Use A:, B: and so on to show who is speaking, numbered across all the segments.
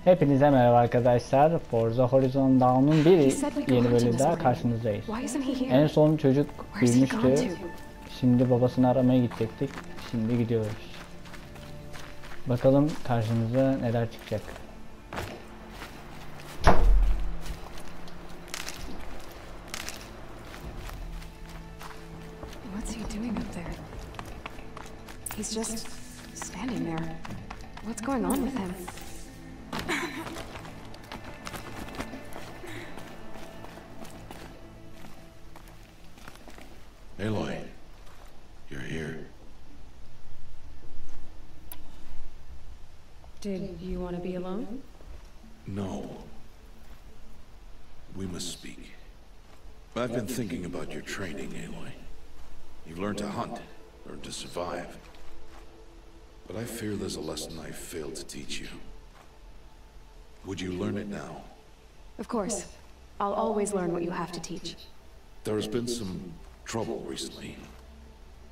A: Hepinize merhaba arkadaşlar. Forza Horizon Dawn'un bir yeni bölümü daha karşınızdayız. En son çocuk büyümüştü. Şimdi babasını aramaya gidecektik. Şimdi gidiyoruz. Bakalım karşımıza neler çıkacak.
B: What's he doing up there? He's just standing there. What's going on with him?
C: Aloy, you're here.
B: Did you want to be alone?
C: No. We must speak. I've been thinking about your training, Aloy. You've learned to hunt, learned to survive. But I fear there's a lesson I failed to teach you. Would you learn it now?
B: Of course. I'll always learn what you have to teach.
C: There has been some trouble recently.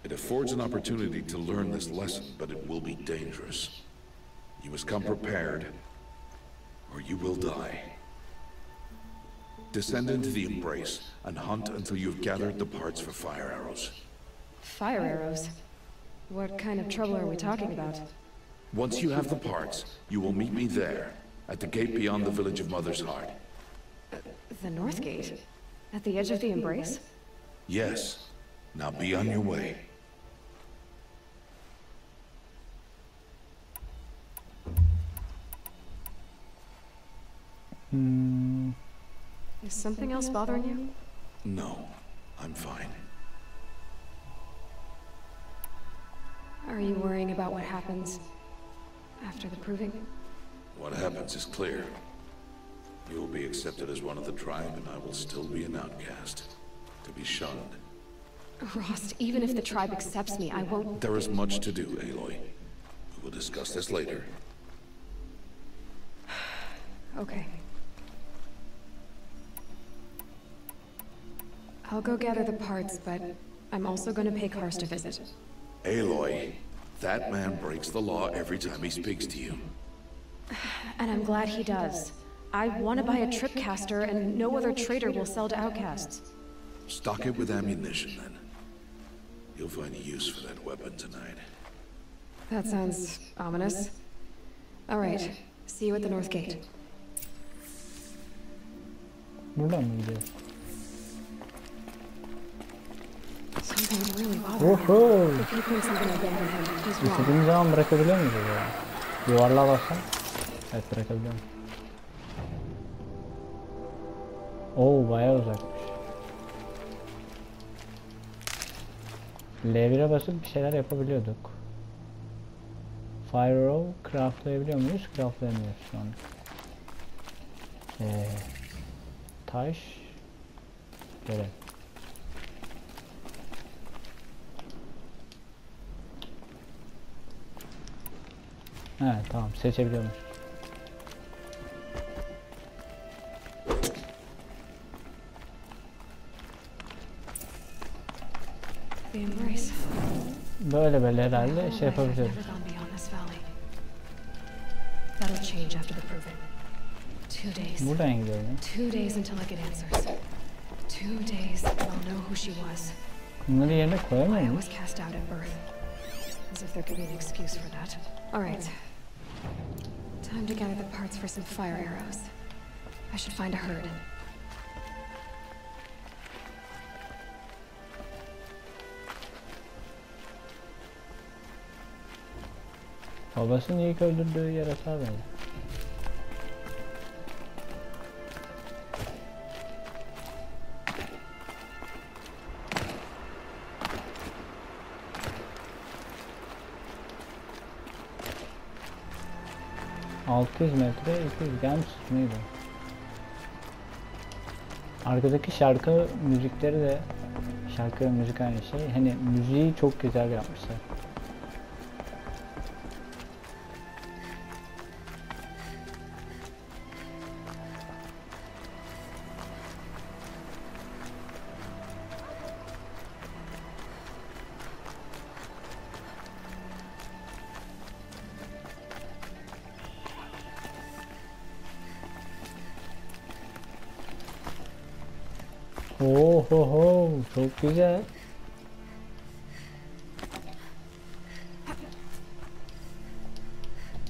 C: It affords an opportunity to learn this lesson, but it will be dangerous. You must come prepared, or you will die. Descend into the embrace and hunt until you've gathered the parts for fire arrows.
B: Fire arrows? What kind of trouble are we talking about?
C: Once you have the parts, you will meet me there, at the gate beyond the village of Mother's Heart.
B: The North Gate? At the edge of the Embrace?
C: Yes. Now be on your way.
B: Is something else bothering you?
C: No, I'm fine.
B: Are you worrying about what happens after the proving?
C: What happens is clear. You will be accepted as one of the tribe, and I will still be an outcast. To be shunned.
B: Rost, even if the tribe accepts me, I won't...
C: There is much to do, Aloy. We will discuss this later.
B: Okay. I'll go gather the parts, but I'm also going to pay Karst a visit.
C: Aloy, that man breaks the law every time he speaks to you.
B: And I'm glad he does. I want to buy a tripcaster, and no other trader will sell to outcasts.
C: Stock it with ammunition, then. You'll find use for that weapon tonight.
B: That sounds ominous. All right. See you at the North Gate.
A: Buradan mı gidiyoruz?
B: Something's really bothering him. If he thinks I'm gonna abandon him, he's wrong.
A: İstediğim zaman bırakabiliyor muyuz acaba? Yuvarlığa bassam. Evet, bırakabiliyorum. Oo, bayağı uzakmış. L1'e basıp bir şeyler yapabiliyorduk. Fire Row craftlayabiliyor muyuz? Craftlayamıyoruz şu an. Taş. Böyle. Evet, tamam, seçebiliyormuş. Böyle böyle herhalde şey yapabiliyoruz. Buradan gidiyorum. Bunları yerine koyamıyor muyuz?
B: Alright. Time to gather the parts for some fire arrows. I should find a herd.
A: Babasının ilk öldürdüğü yarasağa benziyor. ...600 metre, 200 gelmiş miydi? Arkadaki şarkı müzikleri de... ...şarkı ve müzik aynı şey. Hani müziği çok güzel yapmışlar. Ohoho, çok güzel.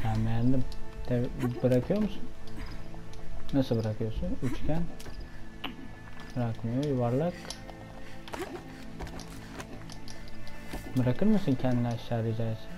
A: Ben beğendim. Bırakıyor musun? Nasıl bırakıyorsun? Üçgen. Bırakmıyor. Yuvarlak. Bırakır mısın kendini aşağı rica etsem?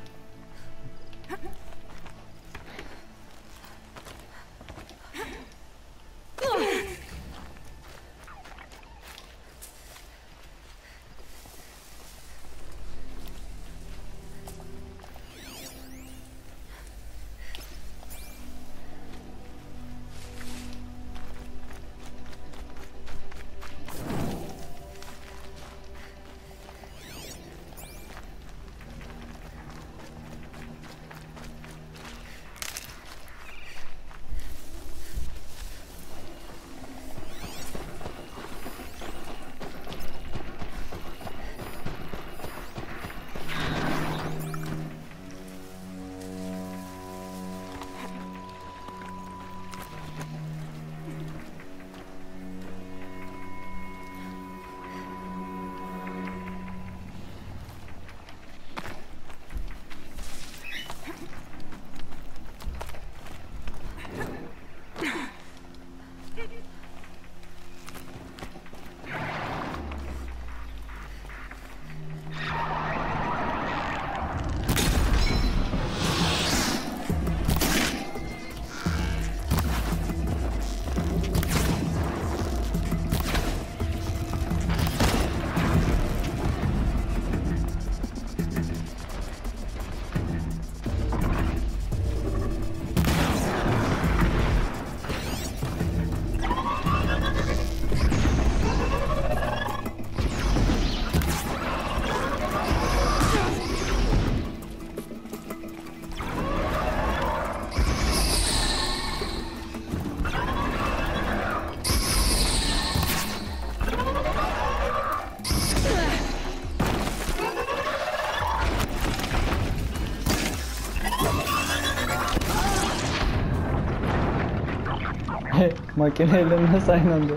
A: Makineyle nasıl aynı anda?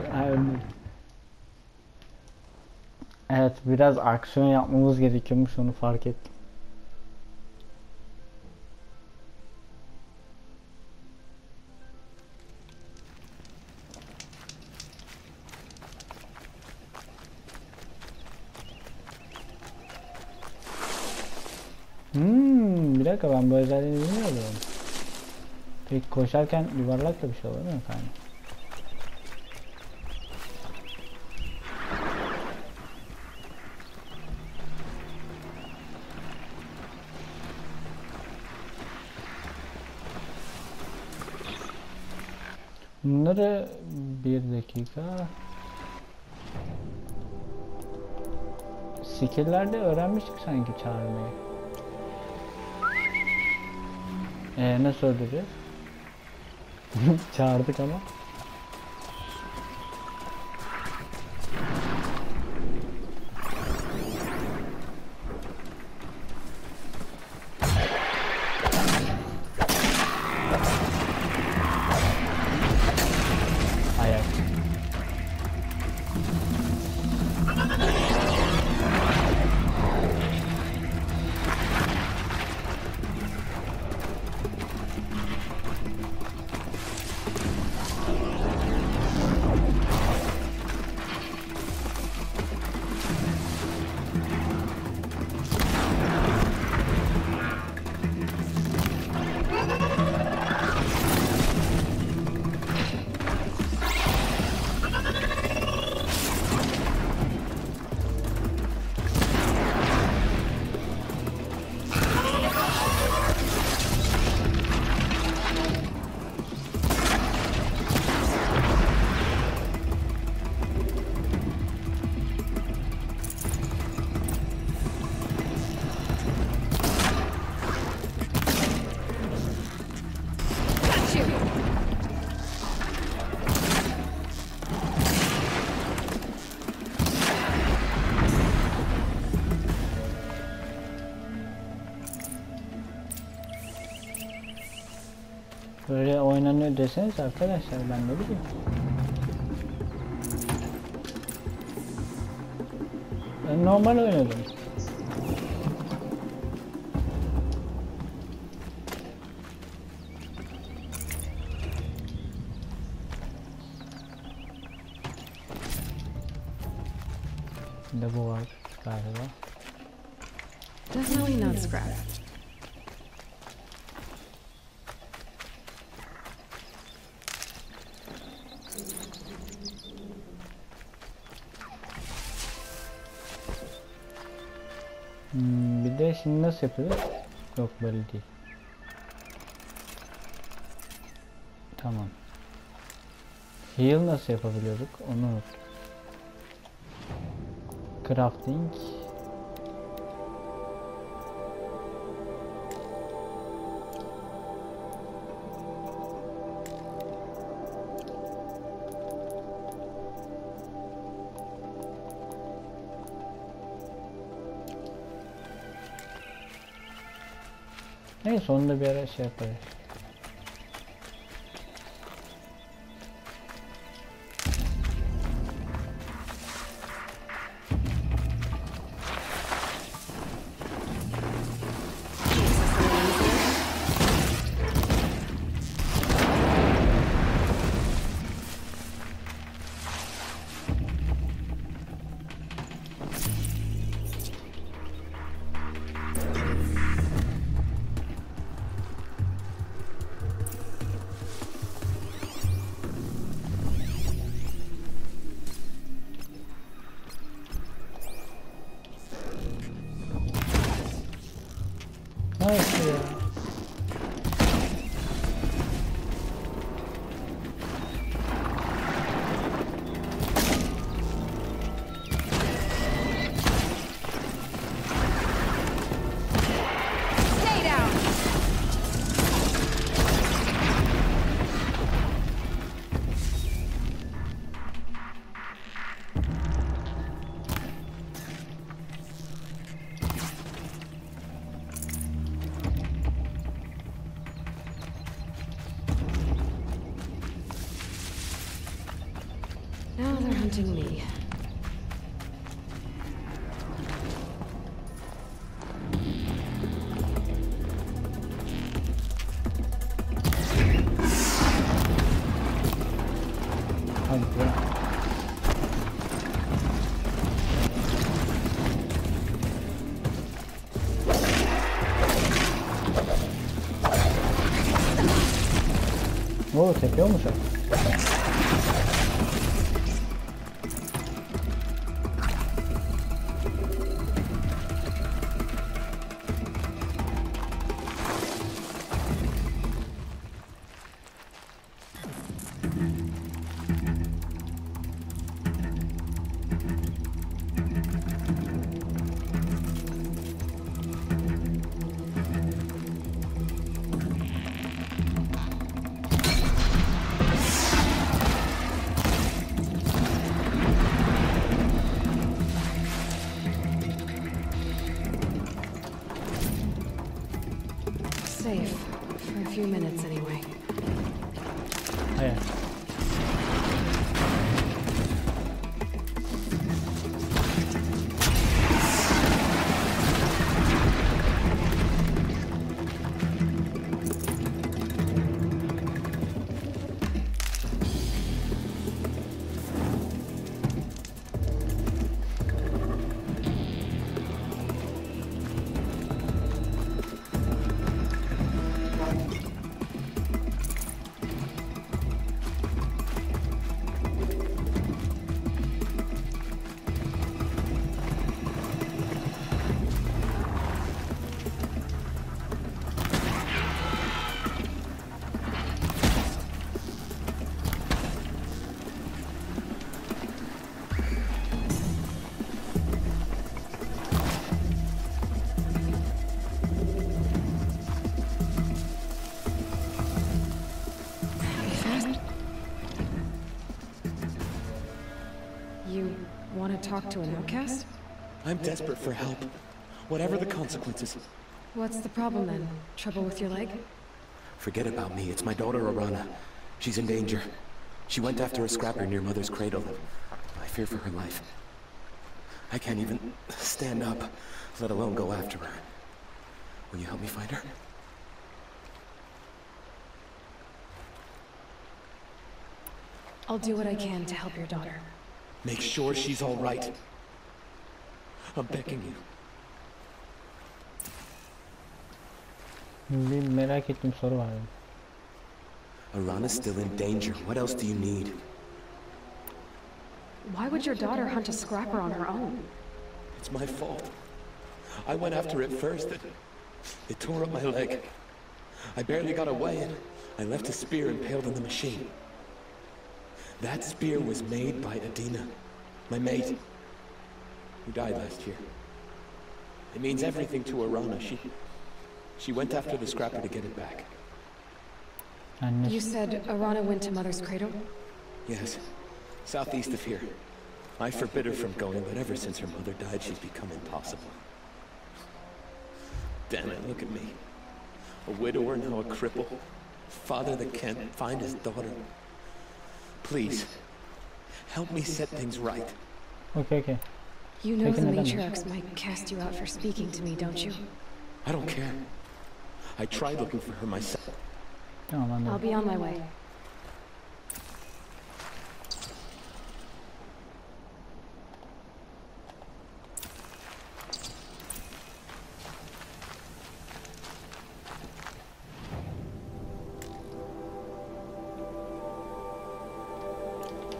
A: Evet, biraz aksiyon yapmamız gerekiyormuş, onu fark ettim. Bir dakika, ben bu özelliğini bilmiyordum. Peki koşarken yuvarlak da bir şey olur mu efendim? Bunları bir dakika. Skill'lerde öğrenmiştik sanki çağırmayı. Nasıl öldüreceğiz? Çağırdık ama. Ayak. Böyle oynanıyor deseniz arkadaşlar, ben ne bileyim. Ben normal oynadım. Şimdi bu var galiba.
B: Definitely not scrap.
A: Bir de şimdi nasıl yapıyoruz? Yok böyle değil. Tamam. Heal nasıl yapabiliyorduk? Onu unuttum. Crafting. En sonunda bir ara şey yaparız. Nasıl ya?
B: Now they're hunting me.
A: Hadi bırak. Oo, tepiyor mu sen?
B: Safe. For a few minutes anyway.
A: Hayır.
B: You want to talk to an outcast?
D: I'm desperate for help, whatever the consequences.
B: What's the problem then? Trouble with your leg?
D: Forget about me, it's my daughter Arana. She's in danger. She went after a scrapper near Mother's cradle. I fear for her life. I can't even stand up, let alone go after her. Will you help me find her?
B: I'll do what I can to help your daughter.
D: Make sure she's all right. I'm begging you.
A: Bir merak ettiğim soru var.
D: Arana's still in danger. What else do you need?
B: Why would your daughter hunt a scrapper on her own?
D: It's my fault. I went after it first. It tore up my leg. I barely got away and I left a spear impaled in the machine. That spear was made by Adina, my mate, who died last year. It means everything to Arana. She went after the scrapper to get it back.
B: You said Arana went to Mother's cradle?
D: Yes, southeast of here. I forbid her from going, but ever since her mother died, she's become impossible. Damn it, look at me. A widower, now a cripple. Father that can't find his daughter. Please, help me set things right.
A: Okay.
B: You know the matriarchs might cast you out for speaking to me, don't you?
D: I don't care. I tried looking for her myself.
A: Tamam,
B: I'll be on my way.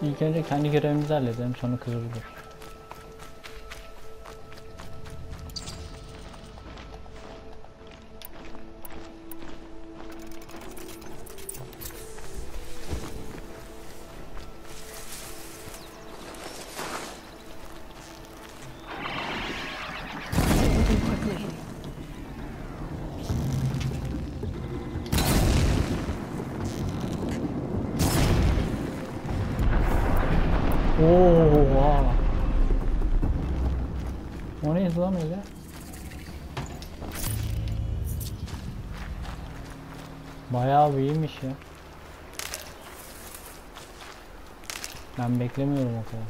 A: İlk önce kendi görevimizi halledelim, sonra kızı bulur. Oha. O neydi lan öyle? Bayağı iyiymiş ya. Ben beklemiyorum o kadar.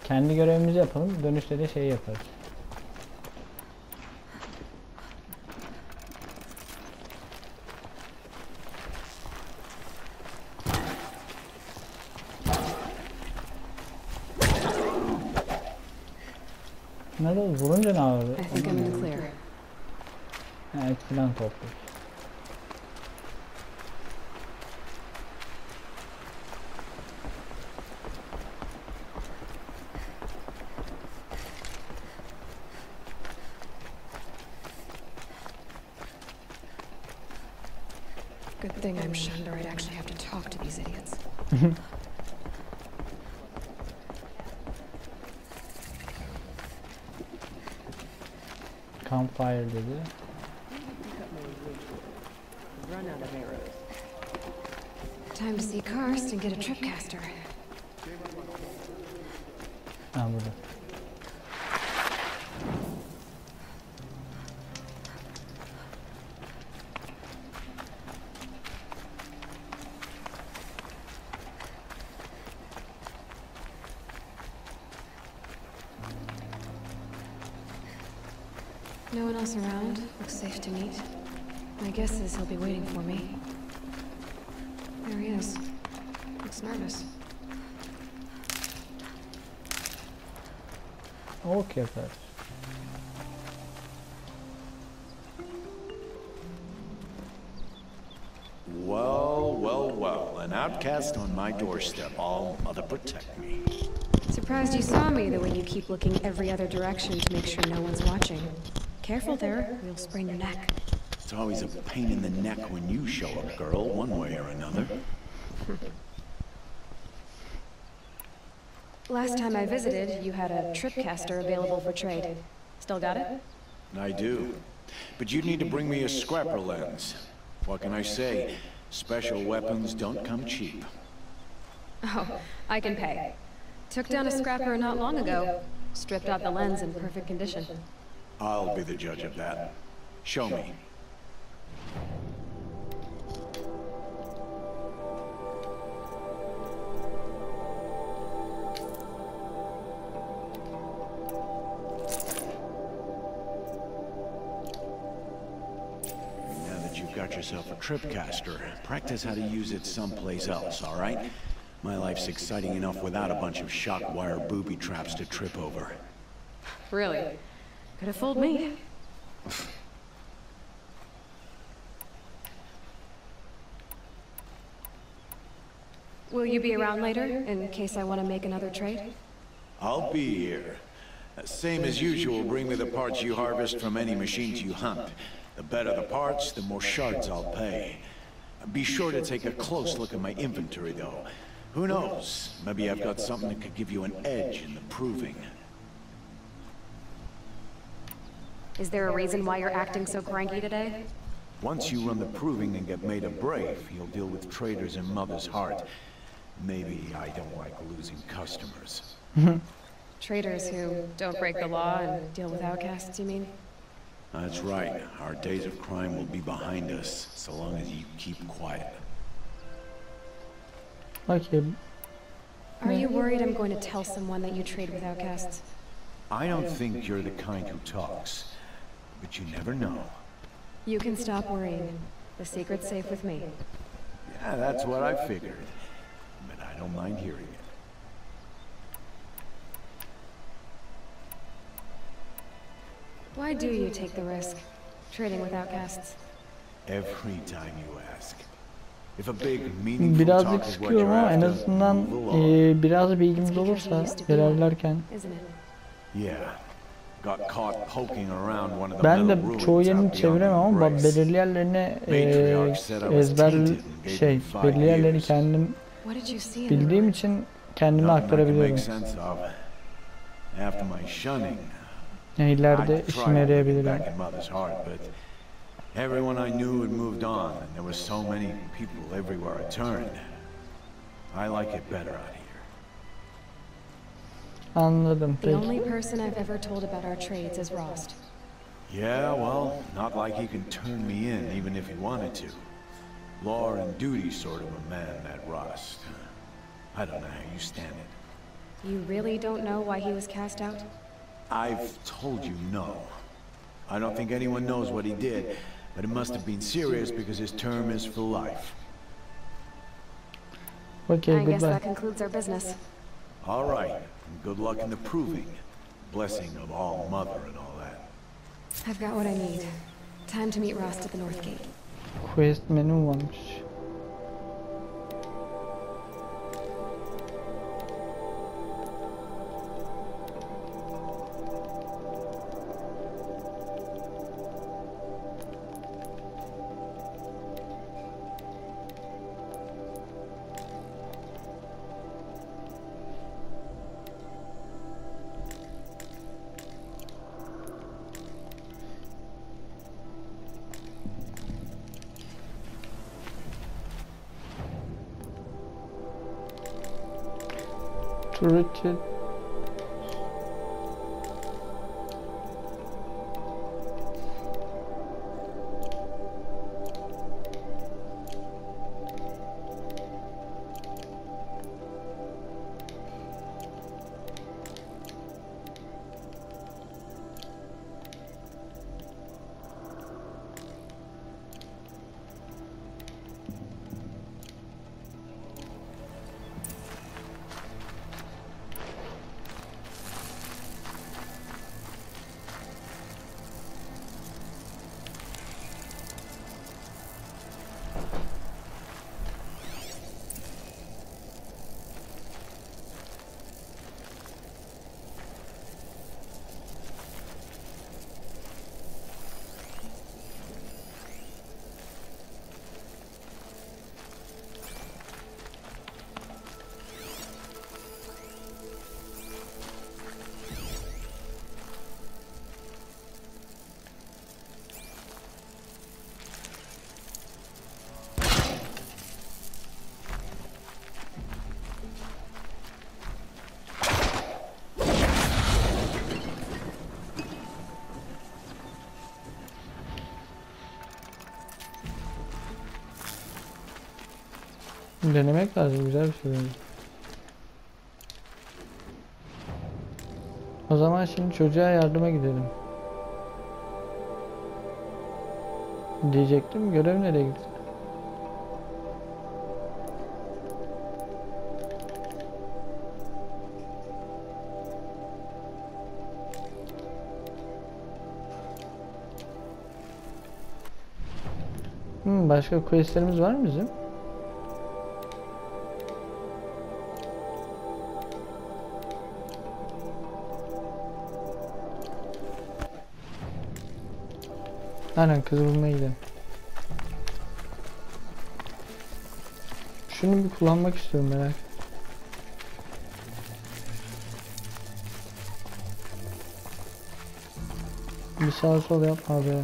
A: Kendi görevimizi yapalım, dönüşte de şey yaparız. Nerede vurunca ne abi?
B: I think I'm in the clear.
A: Evet, filan topluyoruz.
B: Good thing I'm shunned, or I'd actually have to talk to these idiots.
A: Campfire dedi.
E: Run out of arrows.
B: Time to see Karst and get a tripcaster.
A: Ha burada.
B: No one else around. Looks safe to meet. My guess is he'll be waiting for me. There he is. Looks nervous.
A: Ok yapar.
F: Well, an outcast on my doorstep. All mother protect me.
B: Surprised you saw me the way you keep looking every other direction to make sure no one's watching. Careful there, or you'll sprain your neck.
F: It's always a pain in the neck when you show up, girl, one way or another.
B: Last time I visited, you had a tripcaster available for trade. Still got it?
F: I do. But you'd need to bring me a scrapper lens. What can I say? Special weapons don't come cheap.
B: Oh, I can pay. Took down a scrapper not long ago. Stripped out the lens in perfect condition.
F: I'll be the judge of that. Show me. got yourself a tripcaster, practice how to use it someplace else, all right? My life's exciting enough without a bunch of shock wire booby traps to trip over.
B: Really? Could have fooled me. Will you be around later, in case I want to make another trade?
F: I'll be here. Same as usual, bring me the parts you harvest from any machines you hunt. The better the parts, the more shards I'll pay. Be sure to take a close look at my inventory, though. Who knows? Maybe I've got something that could give you an edge in the proving.
B: Is there a reason why you're acting so cranky today?
F: Once you run the proving and get made a brave, you'll deal with traitors in Mother's Heart. Maybe I don't like losing customers.
B: Traitors who don't break the law and deal with outcasts, you mean?
F: That's right. Our days of crime will be behind us, so long as you keep quiet.
A: Okay.
B: Are you worried I'm going to tell someone that you trade with outcasts?
F: I don't think you're the kind who talks, but you never know.
B: You can stop worrying. The secret's safe with me.
F: Yeah, that's what I figured. But I don't mind hearing it.
B: Why do you take the risk, trading with outcasts?
F: Every time you ask. If a big, meaningful
A: Birazcık
F: talk is what
A: sıkıyorum
F: you're
A: ama en
F: after,
A: azından
F: move along.
A: biraz bilgimiz olursa görevlerken.
B: Isn't it?
F: Yeah. Got caught poking around one of the
A: Ben
F: metal
A: de
F: ruins
A: çoğu
F: out
A: yerini
F: beyond
A: çeviremem ama
F: Embrace.
A: belirli yerlerini
F: Matriarch said I was
A: ezber
F: tainted and gave me 5
A: belirli yerlerini
F: years.
A: kendim
B: What did you see in
A: bildiğim
B: the
A: için kendime
F: Nothing I can make
A: aktarabiliyorum.
F: sense of. After my shunning,
A: Yani ileride
F: I
A: işime
F: tried to get
A: yarayabilir.
F: back in Mother's Heart, but everyone I knew had moved on, and there were so many people everywhere I turned. I like it better out here.
A: Anladım.
B: The
A: Peki.
B: only person I've ever told about our trades is Rost.
F: Yeah, well, not like he can turn me in, even if he wanted to. Law and duty sort of a man, that Rust. I don't know how you stand it.
B: You really don't know why he was cast out?
F: I've told you no. I don't think anyone knows what he did, but it must have been serious because his term is for life.
A: Okay,
B: I guess
A: goodbye.
B: that concludes our business.
F: All right, and good luck in the proving. Blessing of all mother and all that.
B: I've got what I need. Time to meet Rost at the North Gate.
A: Quest menü varmış. Richard. Denemek lazım, güzel bir şey bence. O zaman şimdi çocuğa yardıma gidelim. Diyecektim, görev nereye gitti? Başka questlerimiz var mı bizim? Aynen, kızı bulmaya gidelim. Şunu bir kullanmak istiyorum, merak. Bir sağa sol yapma abi.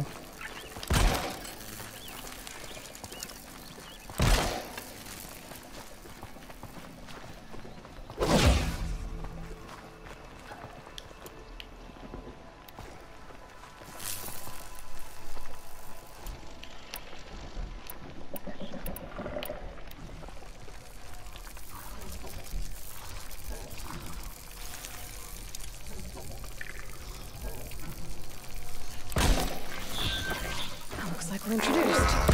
B: Looks like we're introduced.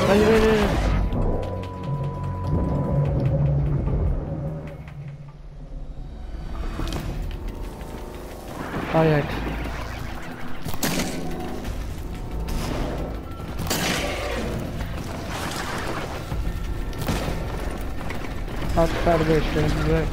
A: Hayır, hayır, hayır. Ayak. At kardeşlerim, bırak.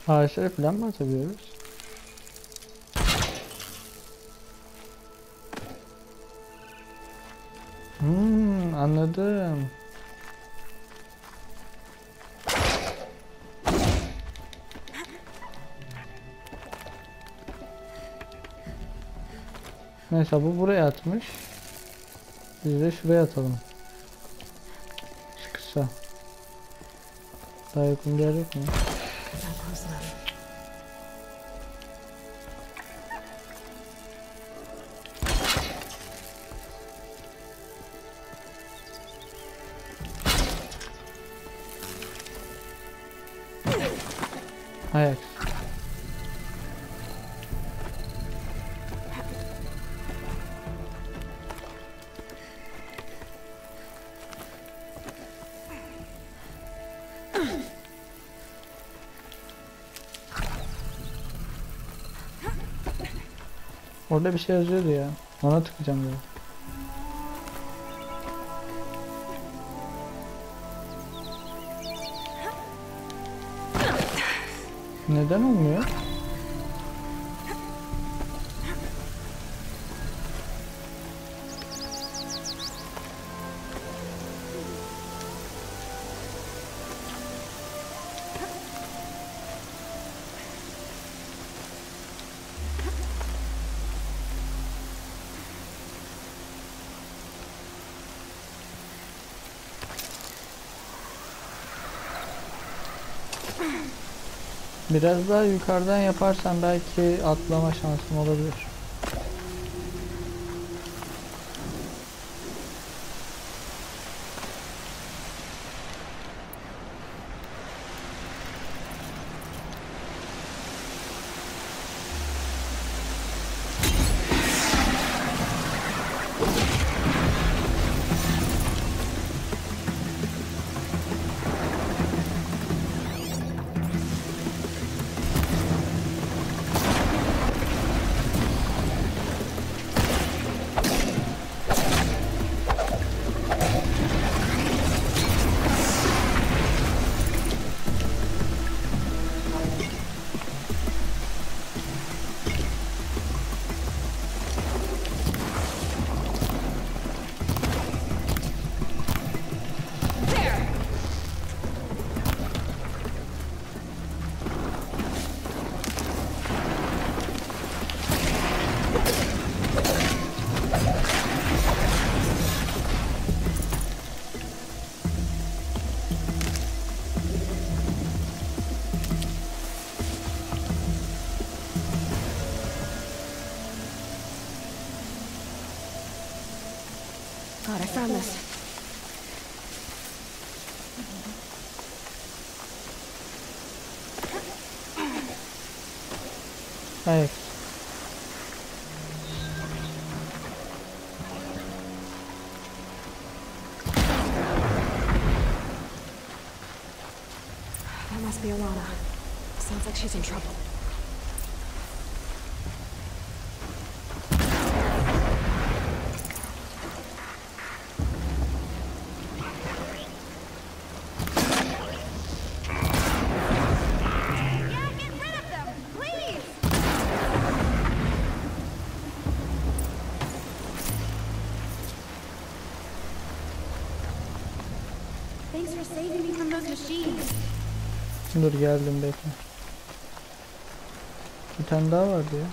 A: Ağaçlara falan mı atabiliyoruz? Anladım. Mesela bu buraya atmış. Biz de şuraya atalım. Şu kısa. Daha yakın bir yer yok mu? Ayak. Orada bir şey yazıyordu ya. Ona tıklayacağım böyle. Neden olmuyor? Biraz daha yukarıdan yaparsam belki atlama şansım olabilir.
B: found this.
A: Hayır.
B: That must be Alana. Sounds like she's in trouble.
G: Thanks for saving me from those machines.
A: Dur geldim bekle. Bir tane daha vardı ya.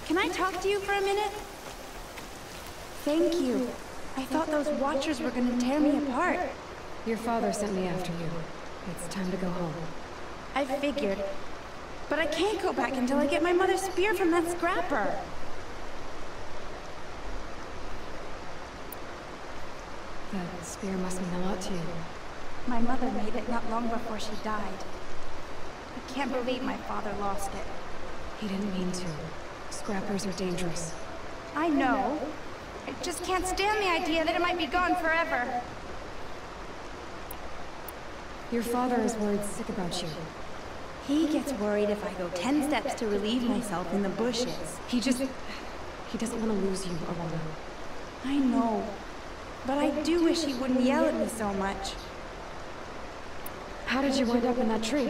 G: Can I talk to you for a minute? Thank you. I thought those watchers were gonna tear me apart.
B: Your father sent me after you. It's time to go home.
G: I figured. But I can't go back until I get my mother's spear from that scrapper.
B: That spear must mean a lot to you.
G: My mother made it not long before she died. I can't believe my father lost it.
B: He didn't mean to. Scrappers are dangerous.
G: I know. I just can't stand the idea that it might be gone forever.
B: Your father is worried sick about you.
G: He gets worried if I go 10 steps to relieve myself in the bushes.
B: He doesn't want to lose you, Alana.
G: I know. But I do wish he wouldn't yell at me so much.
B: How did you wind up in that tree?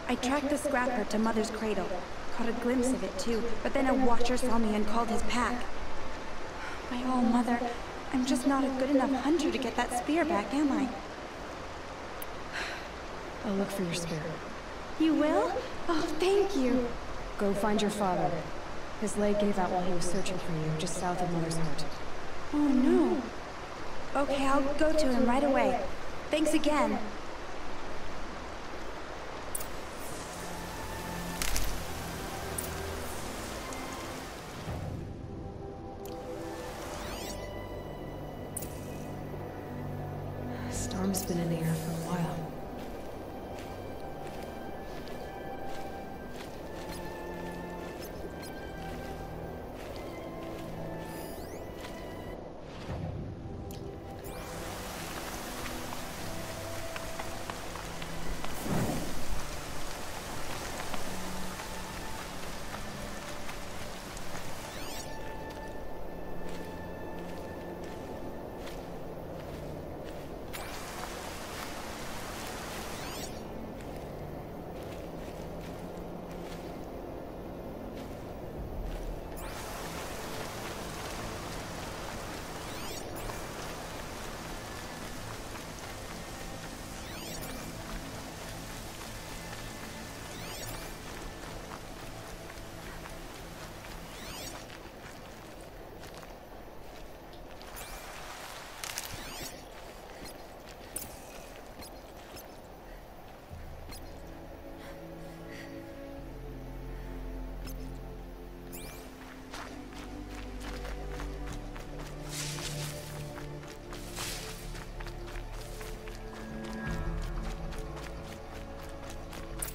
G: I tracked the scrapper to Mother's cradle. Caught a glimpse of it too, but then a watcher saw me and called his pack. My oh, Mother, I'm just not a good enough hunter to get that spear back, am I?
B: I'll look for your spear.
G: You will? Oh, thank you.
B: Go find your father. His leg gave out while he was searching for you, just south of Mother's Heart.
G: Oh no. Okay, I'll go to him right away. Thanks again.
B: Storm's been in the air for a while.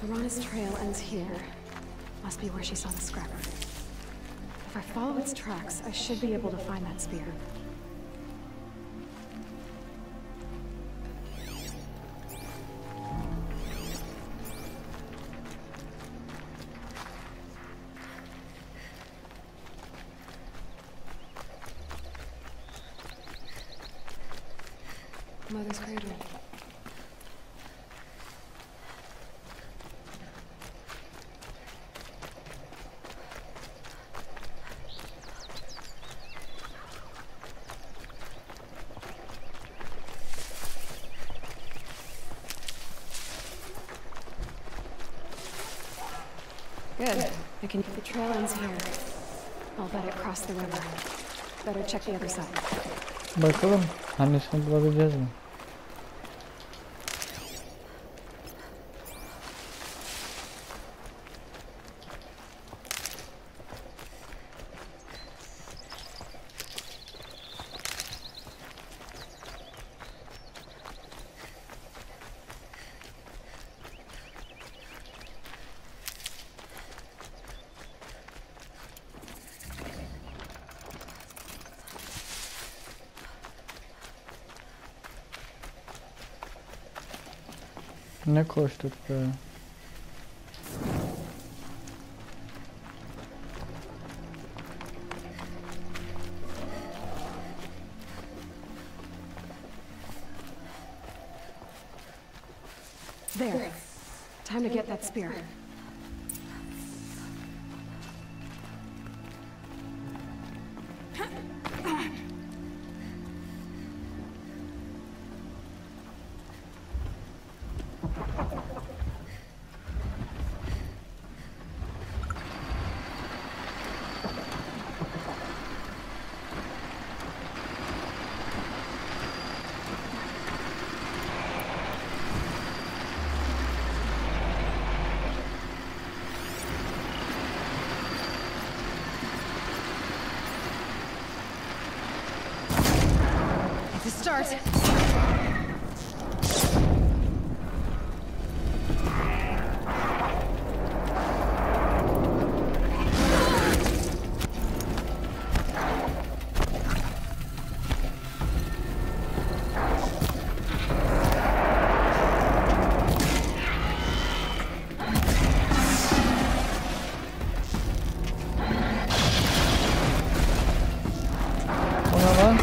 B: Alana's trail ends here. Must be where she saw the scrapper. If I follow its tracks, I should be able to find that spear. Mother's cradle. Good. I can. The trail ends here. I'll bet it crossed the river. Better check the other side.
A: Bakalım annesini bulabileceğiz mi? Ne koştuk be.
B: There. Time to get that spear. To start.
A: Ona lan.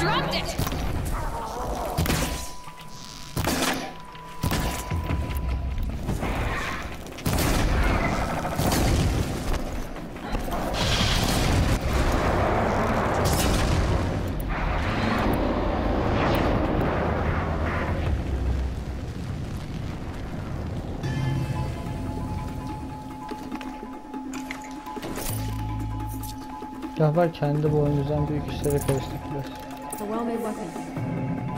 B: Dropped it!
A: Galiba kendi boynuzdan büyük işlere karıştık biraz.
B: A well-made weapon.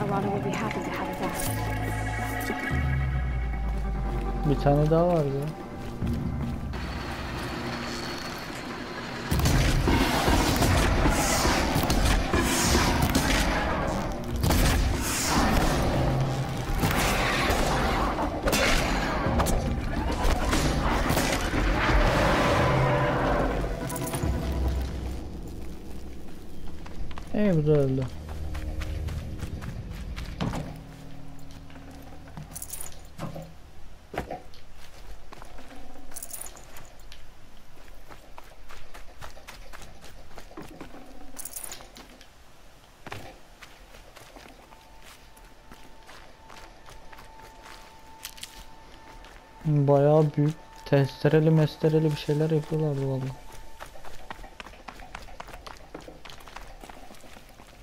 B: Arana will be happy to have it back.
A: Bir tane daha vardı. Bu da öldü. Bayağı büyük testereli mestereli bir şeyler yapıyorlardı vallahi.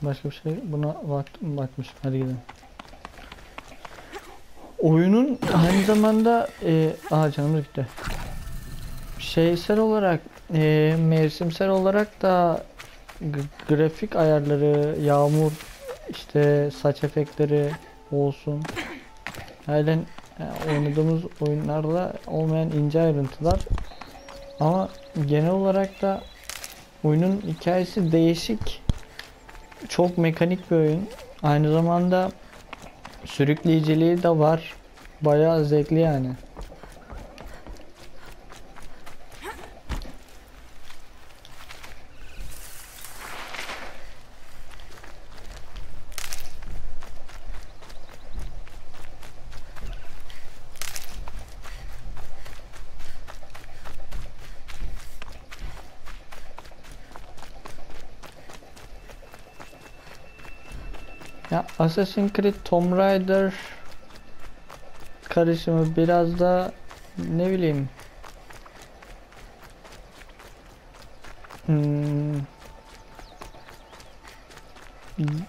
A: Başka bir şey buna bakmış. Hadi gidelim. Oyunun aynı zamanda canımız gitti. Şeysel olarak mevsimsel olarak da grafik ayarları, yağmur, işte saç efektleri olsun. Halen oynadığımız oyunlarda olmayan ince ayrıntılar. Ama genel olarak da oyunun hikayesi değişik. Çok mekanik bir oyun. Aynı zamanda sürükleyiciliği de var. Bayağı zevkli yani. Ya Assassin's Creed Tomb Raider karışımı biraz da ne bileyim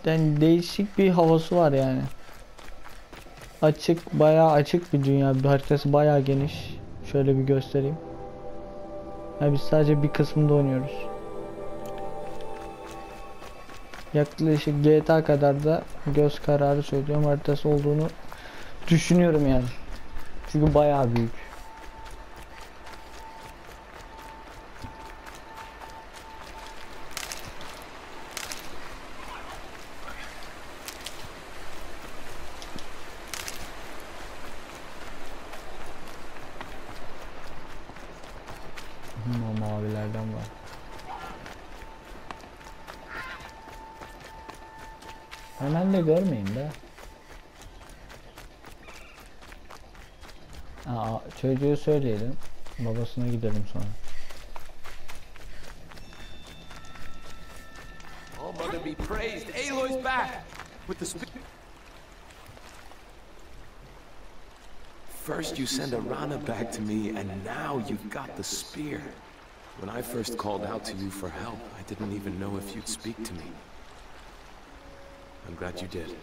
A: yani değişik bir havası var yani. açık, bayağı açık bir dünya. Bir haritası bayağı geniş. Şöyle bir göstereyim. Ya biz sadece bir kısmında oynuyoruz. Yaklaşık GTA kadar da göz kararı söylüyorum haritası olduğunu düşünüyorum yani. Çünkü bayağı büyük. O mavilerden var. Hemen de görmeyin de. Aa, çocuğu söyleyelim. Babasına gidelim sonra.
D: Oh, mother be praised. Aloy's back with the First you send Arana back to me, and now you've got the spear. When I first called out to you for help, I didn't even know if you'd speak to me. I'm glad you did.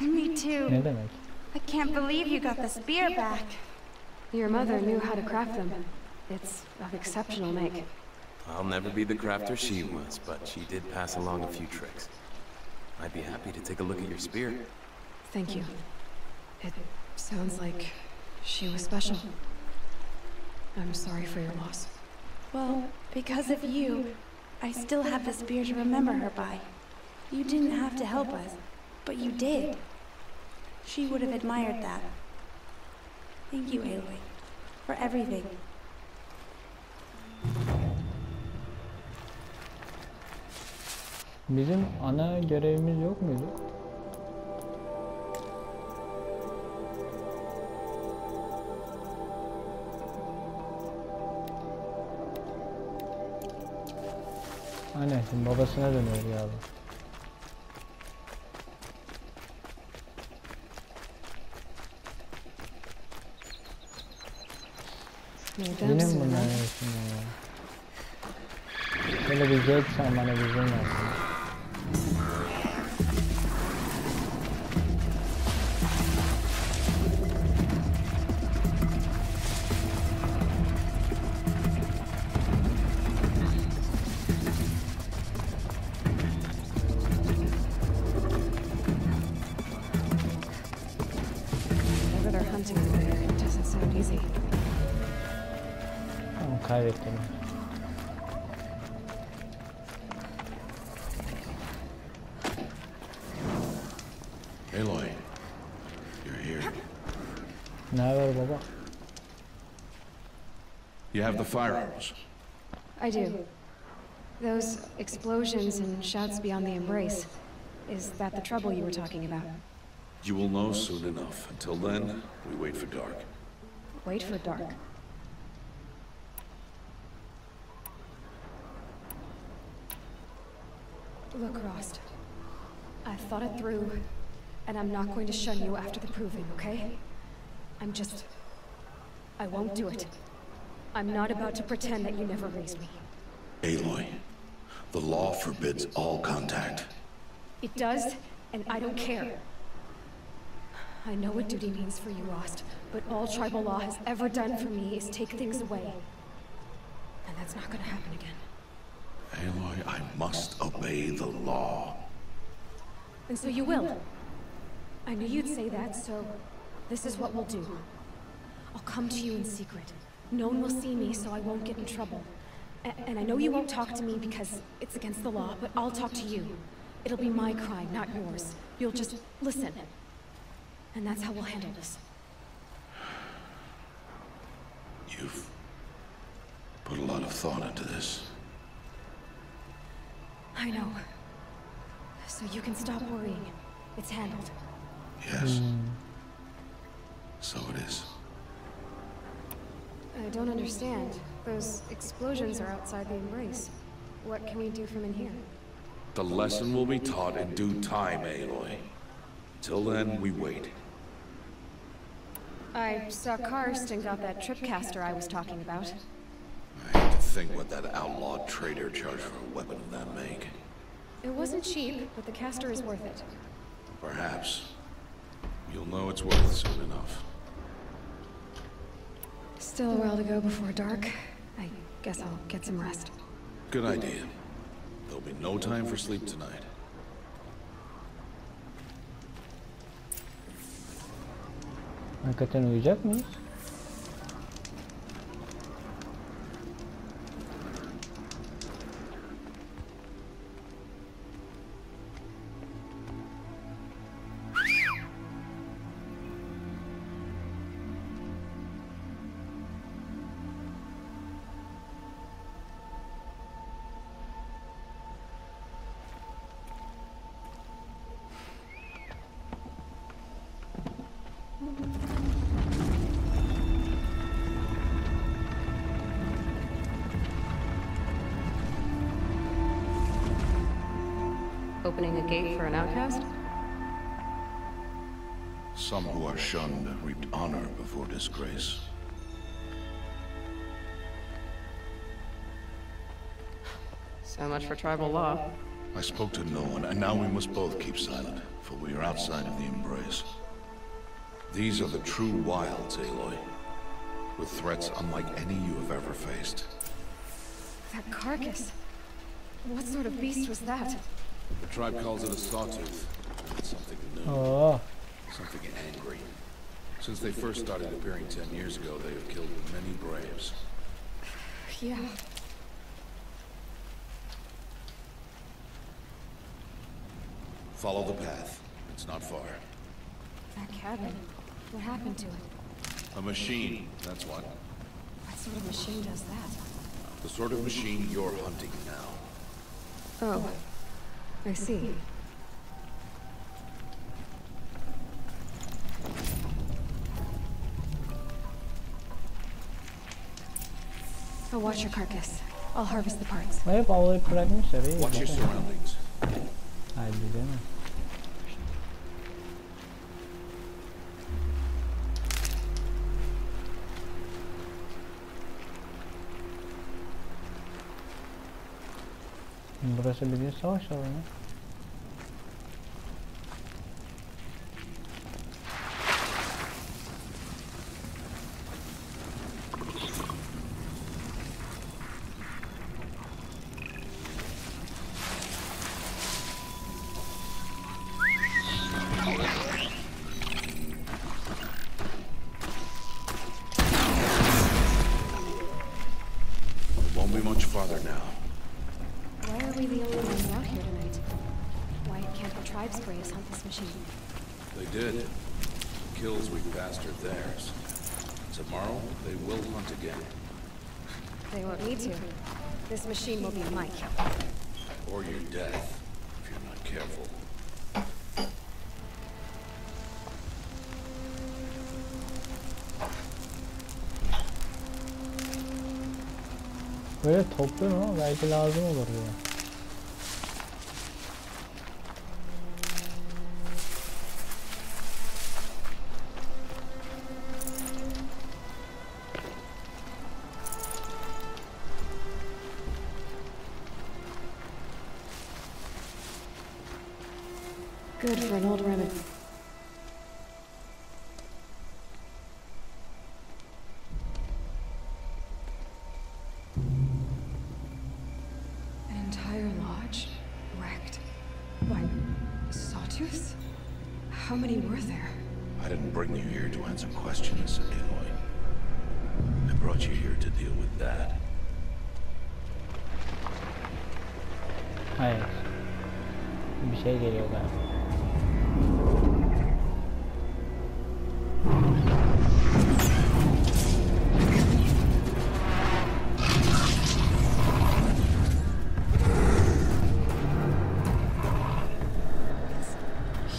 G: Me too.
A: Ne demek?
G: I can't believe you got the spear back.
B: Your mother knew how to craft them. It's of exceptional make.
D: I'll never be the crafter she was, but she did pass along a few tricks. I'd be happy to take a look at your spear.
B: Thank you. It sounds like she was special. I'm sorry for your loss.
G: Well, because of you, I still have the spear to remember her by. You didn't have to help us, but you did. She would have admired that. Thank you, Aloy, for everything.
A: Bizim ana görevimiz yok muydu? Aynen, şimdi babasına dönüyor ya bu. Benim bunlar arasında ya. Böyle bir zevk sen bana bir zevk versin.
B: Whatever they're hunting over there, it doesn't sound easy.
A: Tamam, kaybettim.
C: Aloy, you're here.
A: Ne haber baba?
C: You have the firearms.
B: I do. Those explosions and shouts beyond the embrace. Is that the trouble you were talking about?
C: You will know soon enough. Until then, we wait for dark.
B: Wait for dark. Look, Rost. I've thought it through, and I'm not going to shun you after the proving, okay? I won't do it. I'm not about to pretend that you never raised me.
C: Aloy, the law forbids all contact.
B: It does, and I don't care. I know what duty means for you, Rost, but all tribal law has ever done for me is take things away. And that's not gonna happen again.
C: Aloy, I must obey the law.
B: And so you will. I knew you'd say that, so this is what we'll do. I'll come to you in secret. No one will see me, so I won't get in trouble. And I know you won't talk to me because it's against the law, but I'll talk to you. It'll be my crime, not yours. You'll just listen. And that's how we'll handle this.
C: You've put a lot of thought into this.
B: I know. So you can stop worrying. It's handled.
C: Yes. So it is.
B: I don't understand. Those explosions are outside the embrace. What can we do from in here?
C: The lesson will be taught in due time, Aloy. Till then, we wait.
B: I saw Karst and got that tripcaster I was talking about.
C: I hate to think what that outlawed trader charged for a weapon of that make.
B: It wasn't cheap, but the caster is worth it.
C: Perhaps. You'll know it's worth soon enough.
B: Still a while to go before dark. I guess I'll get some rest.
C: Good idea. There'll be no time for sleep tonight.
A: Hakikaten uyuyacak mıyız?
E: Opening a gate for an outcast?
C: Some who are shunned reaped honor before disgrace.
E: So much for tribal law.
C: I spoke to no one, and now we must both keep silent, for we are outside of the embrace. These are the true wilds, Aloy, with threats unlike any you have ever faced.
B: That carcass. What sort of beast was that?
C: The tribe calls it a sawtooth. It's something new.
A: Oh.
C: Something angry. Since they first started appearing 10 years ago, they have killed many braves.
B: Yeah.
C: Follow the path. It's not far.
B: That cabin. What happened to it?
C: A machine, that's what.
B: What sort of machine does that?
C: The sort of machine you're hunting now.
B: Oh. I see. I'll watch your carcass. I'll harvest the parts.
A: Hep avlayıp bırakmışlar. İyi.
C: Watch your surroundings.
A: Haydi değil mi? Burası bildiğin savaş alanı.
C: Won't be much farther now.
B: Why are we the only ones out here tonight? Why can't the tribe sprays hunt this machine?
C: They did. The kills we passed are theirs. Tomorrow, they will hunt again.
B: They won't need to. This machine will be my kill.
C: Or your death, if you're not careful.
A: Böyle topluyorum ama belki lazım olur ya.
B: Good for an old remedy. An entire lodge wrecked by sawtooths? How many were there?
C: I didn't bring you here to answer questions, Aloy. I brought you here to deal with that.
A: Hayır. Bir şey geliyor galiba.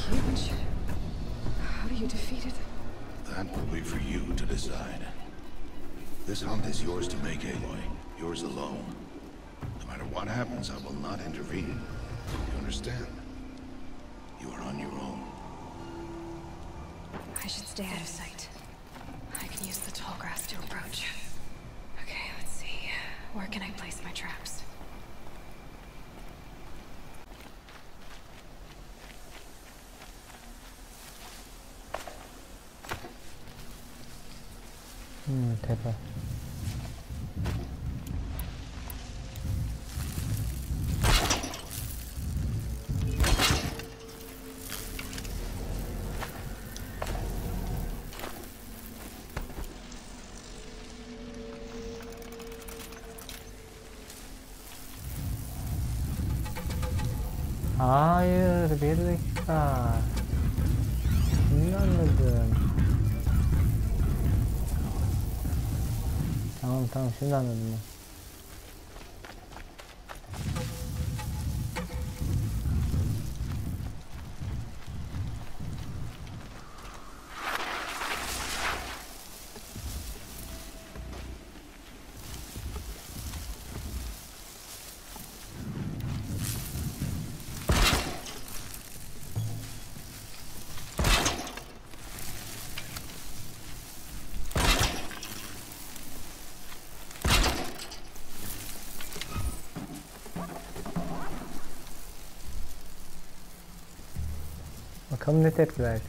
B: Huge. How do you defeat it?
C: That will be for you to decide. This hunt is yours to make, Aloy. Yours alone. No matter what happens, I will not intervene. You understand? You are on your own.
B: I should stay out of sight. I can use the tall grass to approach. Okay, let's see. Where can I place my traps?
A: tepe. Hayır, bir dakika. Şimdi anladım. Tamam, şimdi anladım ben. Bakalım ne tepki verdi.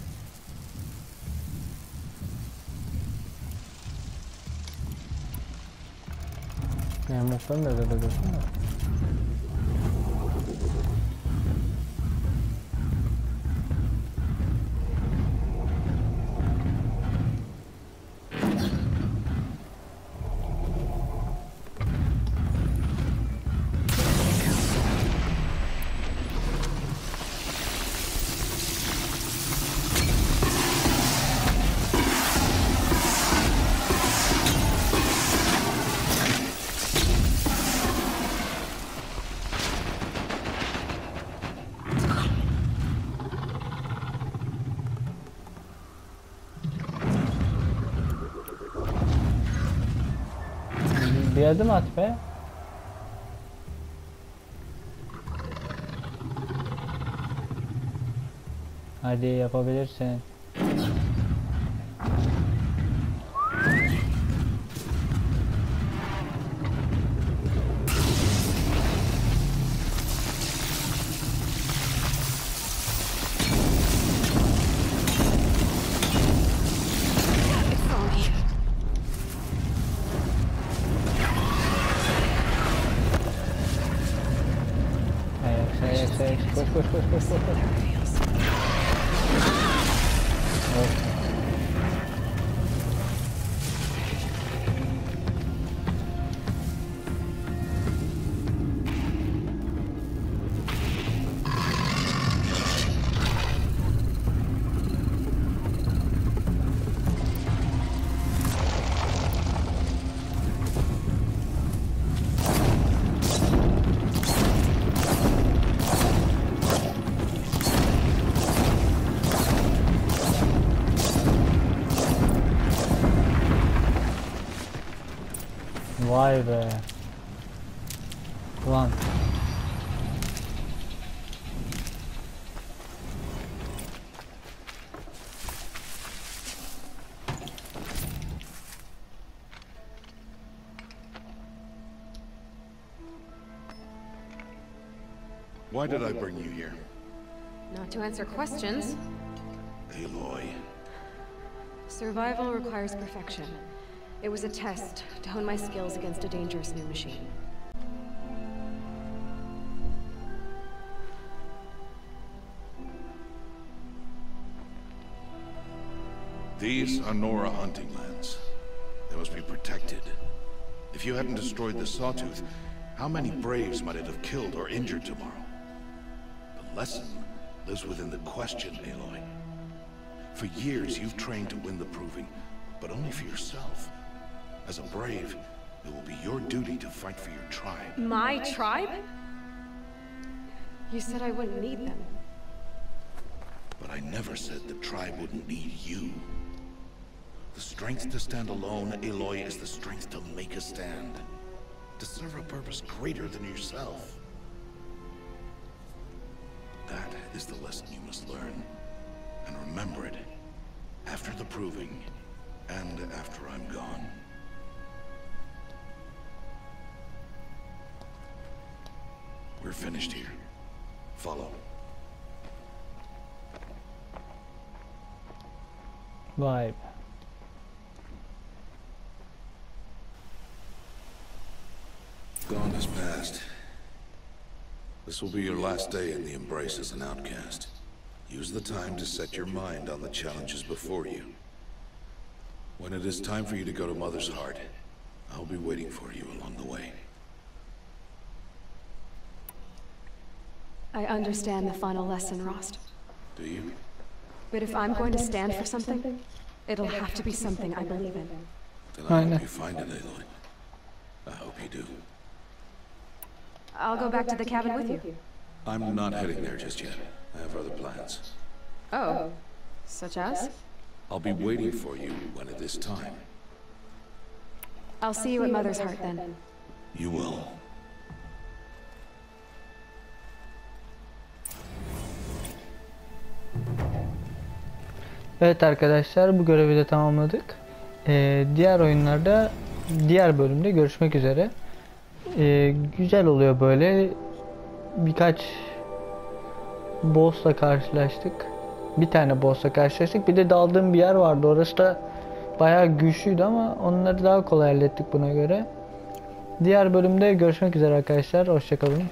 A: Yamuktan da böyle dursun da. Bir adım at be. Hadi yapabilirsin. Koş. Evet. Vay be. Ulan.
C: Why did I bring you here?
E: Not to answer questions.
C: Aloy.
E: Survival requires perfection. It was a test to hone my skills against a dangerous new machine.
C: These are Nora hunting lands. They must be protected. If you hadn't destroyed the Sawtooth, how many Braves might it have killed or injured tomorrow? The lesson lives within the question, Aloy. For years, you've trained to win the Proving, but only for yourself. As a Brave, it will be your duty to fight for your tribe.
E: My tribe? You said I wouldn't need them.
C: But I never said the tribe wouldn't need you. The strength to stand alone, Aloy, is the strength to make a stand. To serve a purpose greater than yourself. That is the lesson you must learn. And remember it. After the Proving, and after I'm gone. We're finished here. Follow.
A: Vay be.
C: gone has passed. This will be your last day in the Embrace as an outcast. Use the time to set your mind on the challenges before you. When it is time for you to go to Mother's Heart, I'll be waiting for you along the way.
E: I understand the final lesson, Rost.
C: Do you?
E: But if I'm going to stand for something, it'll have to be something I believe in.
C: Then I hope you find it, Aloy. I hope you do.
E: I'll go back to the cabin with you.
C: I'm not heading there just yet. I have other plans.
E: Oh. Such as?
C: I'll be waiting for you when it is time.
E: I'll see you at Mother's Heart then.
C: You will.
A: Evet arkadaşlar, bu görevi de tamamladık. Diğer oyunlarda, diğer bölümde görüşmek üzere. Güzel oluyor böyle. Birkaç boss'la karşılaştık. Bir tane boss'la karşılaştık. Bir de daldığım bir yer vardı. Orası da bayağı güçlüydü ama onları daha kolay hallettik buna göre. Diğer bölümde görüşmek üzere arkadaşlar. Hoşça kalın.